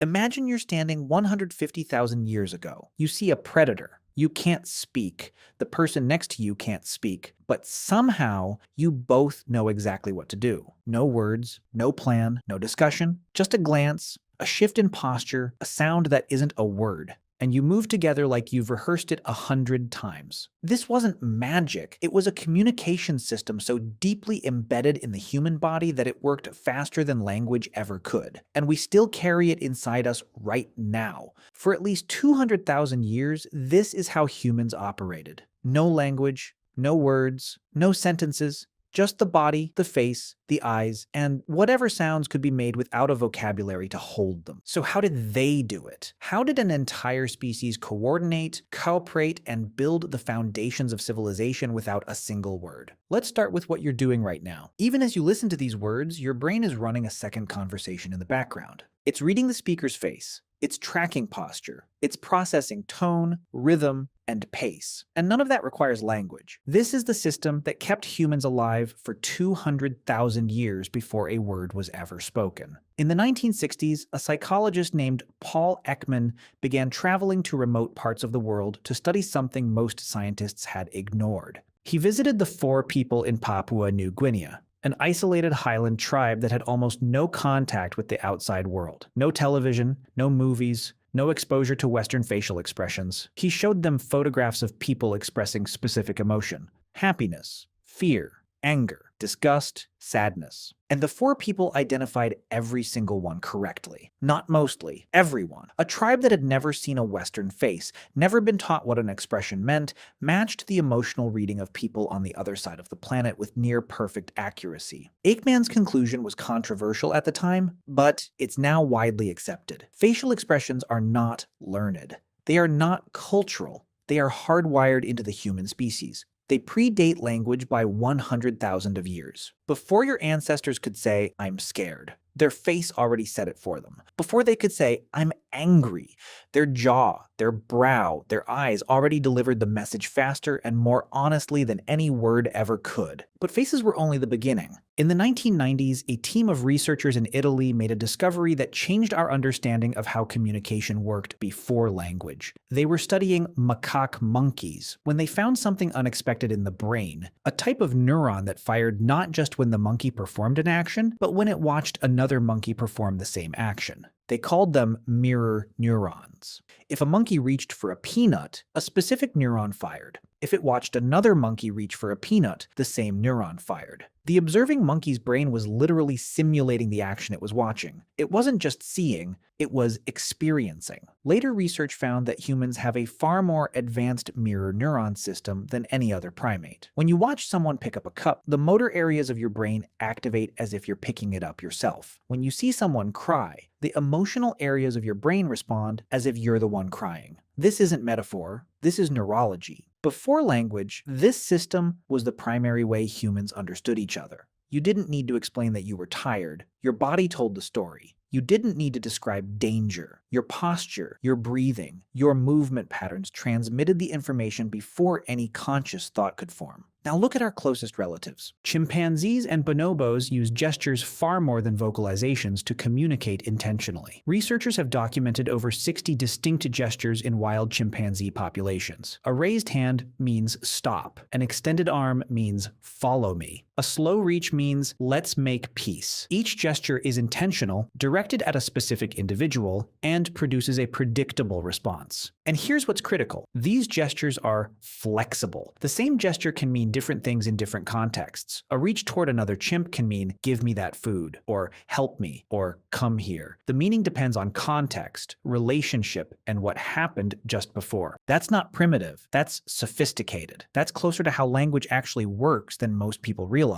Imagine you're standing 150,000 years ago. You see a predator. You can't speak. The person next to you can't speak. But somehow, you both know exactly what to do. No words, no plan, no discussion, just a glance, a shift in posture, a sound that isn't a word. And you move together like you've rehearsed it 100 times. This wasn't magic. It was a communication system so deeply embedded in the human body that it worked faster than language ever could. And we still carry it inside us right now. For at least 200,000 years, this is how humans operated. No language, no words, no sentences, just the body, the face, the eyes, and whatever sounds could be made without a vocabulary to hold them. So how did they do it? How did an entire species coordinate, cooperate, and build the foundations of civilization without a single word? Let's start with what you're doing right now. Even as you listen to these words, your brain is running a second conversation in the background. It's reading the speaker's face. It's tracking posture. It's processing tone, rhythm, and pace. And none of that requires language. This is the system that kept humans alive for 200,000 years before a word was ever spoken. In the 1960s, a psychologist named Paul Ekman began traveling to remote parts of the world to study something most scientists had ignored. He visited the four people in Papua New Guinea, an isolated highland tribe that had almost no contact with the outside world. No television, no movies, no exposure to Western facial expressions. He showed them photographs of people expressing specific emotion: happiness, fear, anger, disgust, sadness. And the four people identified every single one correctly. Not mostly, everyone. A tribe that had never seen a Western face, never been taught what an expression meant, matched the emotional reading of people on the other side of the planet with near-perfect accuracy. Aikman's conclusion was controversial at the time, but it's now widely accepted. Facial expressions are not learned. They are not cultural. They are hardwired into the human species. They predate language by 100,000 of years. Before your ancestors could say, "I'm scared," their face already said it for them. Before they could say, "I'm angry," their jaw, their brow, their eyes already delivered the message faster and more honestly than any word ever could. But faces were only the beginning. In the 1990s, a team of researchers in Italy made a discovery that changed our understanding of how communication worked before language. They were studying macaque monkeys when they found something unexpected in the brain, a type of neuron that fired not just when the monkey performed an action, but when it watched another monkey perform the same action. They called them mirror neurons. If a monkey reached for a peanut, a specific neuron fired. If it watched another monkey reach for a peanut, the same neuron fired. The observing monkey's brain was literally simulating the action it was watching. It wasn't just seeing, it was experiencing. Later research found that humans have a far more advanced mirror neuron system than any other primate. When you watch someone pick up a cup, the motor areas of your brain activate as if you're picking it up yourself. When you see someone cry, the emotional areas of your brain respond as if you're the one crying. This isn't metaphor, this is neurology. Before language, this system was the primary way humans understood each other. You didn't need to explain that you were tired. Your body told the story. You didn't need to describe danger. Your posture, your breathing, your movement patterns transmitted the information before any conscious thought could form. Now look at our closest relatives. Chimpanzees and bonobos use gestures far more than vocalizations to communicate intentionally. Researchers have documented over 60 distinct gestures in wild chimpanzee populations. A raised hand means stop. An extended arm means follow me. A slow reach means let's make peace. Each gesture is intentional, directed at a specific individual, and produces a predictable response. And here's what's critical. These gestures are flexible. The same gesture can mean different things in different contexts. A reach toward another chimp can mean give me that food, or help me, or come here. The meaning depends on context, relationship, and what happened just before. That's not primitive. That's sophisticated. That's closer to how language actually works than most people realize.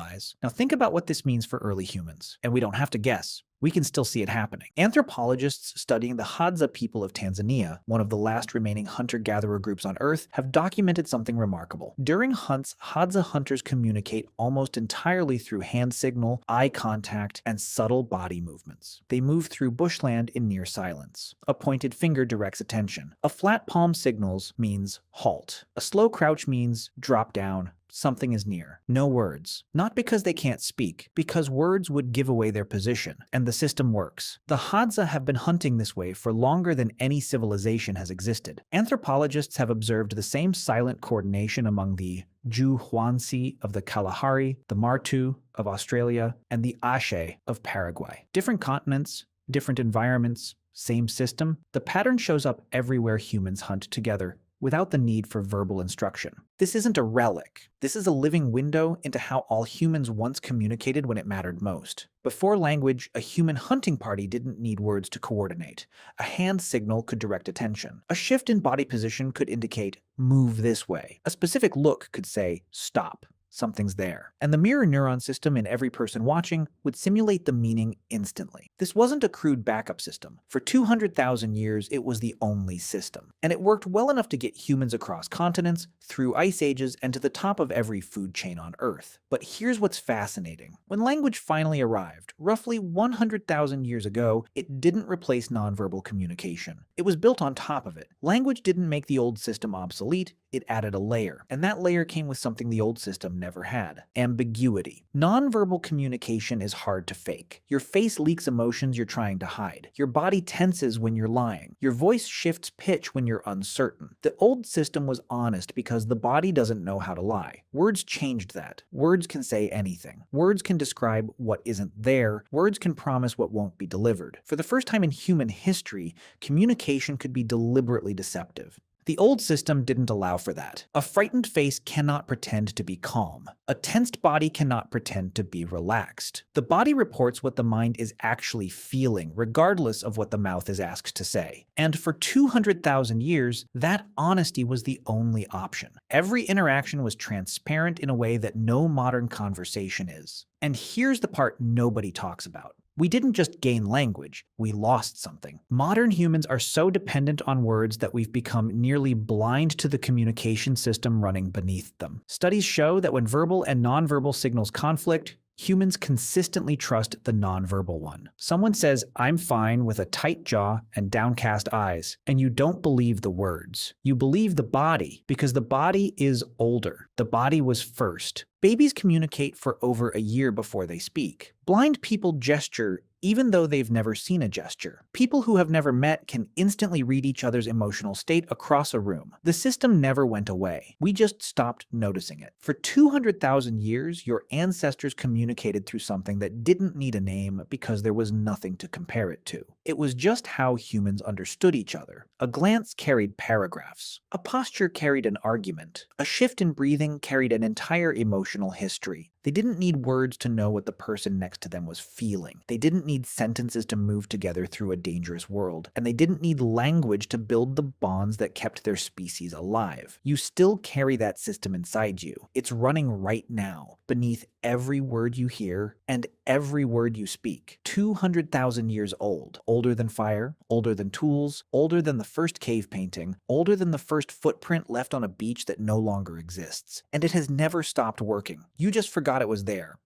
Now think about what this means for early humans. And we don't have to guess. We can still see it happening. Anthropologists studying the Hadza people of Tanzania, one of the last remaining hunter-gatherer groups on Earth, have documented something remarkable. During hunts, Hadza hunters communicate almost entirely through hand signal, eye contact, and subtle body movements. They move through bushland in near silence. A pointed finger directs attention. A flat palm signals means halt. A slow crouch means drop down, something is near. No words. Not because they can't speak, because words would give away their position, and the system works. The Hadza have been hunting this way for longer than any civilization has existed. Anthropologists have observed the same silent coordination among the Juhuansi of the Kalahari, the Martu of Australia, and the Ashe of Paraguay. Different continents, different environments, same system. The pattern shows up everywhere humans hunt together, without the need for verbal instruction. This isn't a relic. This is a living window into how all humans once communicated when it mattered most. Before language, a human hunting party didn't need words to coordinate. A hand signal could direct attention. A shift in body position could indicate, move this way. A specific look could say, stop. Something's there. And the mirror neuron system in every person watching would simulate the meaning instantly. This wasn't a crude backup system. For 200,000 years, it was the only system. And it worked well enough to get humans across continents, through ice ages, and to the top of every food chain on Earth. But here's what's fascinating. When language finally arrived, roughly 100,000 years ago, it didn't replace nonverbal communication. It was built on top of it. Language didn't make the old system obsolete, it added a layer. And that layer came with something the old system never had: ambiguity. Nonverbal communication is hard to fake. Your face leaks emotions you're trying to hide. Your body tenses when you're lying. Your voice shifts pitch when you're uncertain. The old system was honest because the body doesn't know how to lie. Words changed that. Words can say anything. Words can describe what isn't there. Words can promise what won't be delivered. For the first time in human history, communication could be deliberately deceptive. The old system didn't allow for that. A frightened face cannot pretend to be calm. A tensed body cannot pretend to be relaxed. The body reports what the mind is actually feeling, regardless of what the mouth is asked to say. And for 200,000 years, that honesty was the only option. Every interaction was transparent in a way that no modern conversation is. And here's the part nobody talks about. We didn't just gain language, we lost something. Modern humans are so dependent on words that we've become nearly blind to the communication system running beneath them. Studies show that when verbal and nonverbal signals conflict, humans consistently trust the nonverbal one. Someone says, "I'm fine," with a tight jaw and downcast eyes, and you don't believe the words. You believe the body, because the body is older. The body was first. Babies communicate for over a year before they speak. Blind people gesture even though they've never seen a gesture. People who have never met can instantly read each other's emotional state across a room. The system never went away. We just stopped noticing it. For 200,000 years, your ancestors communicated through something that didn't need a name because there was nothing to compare it to. It was just how humans understood each other. A glance carried paragraphs. A posture carried an argument. A shift in breathing carried an entire emotional history. They didn't need words to know what the person next to them was feeling. They didn't need sentences to move together through a dangerous world. And they didn't need language to build the bonds that kept their species alive. You still carry that system inside you. It's running right now, beneath every word you hear and every word you speak. 200,000 years old. Older than fire, older than tools, older than the first cave painting, older than the first footprint left on a beach that no longer exists. And it has never stopped working. You just forgot it was there.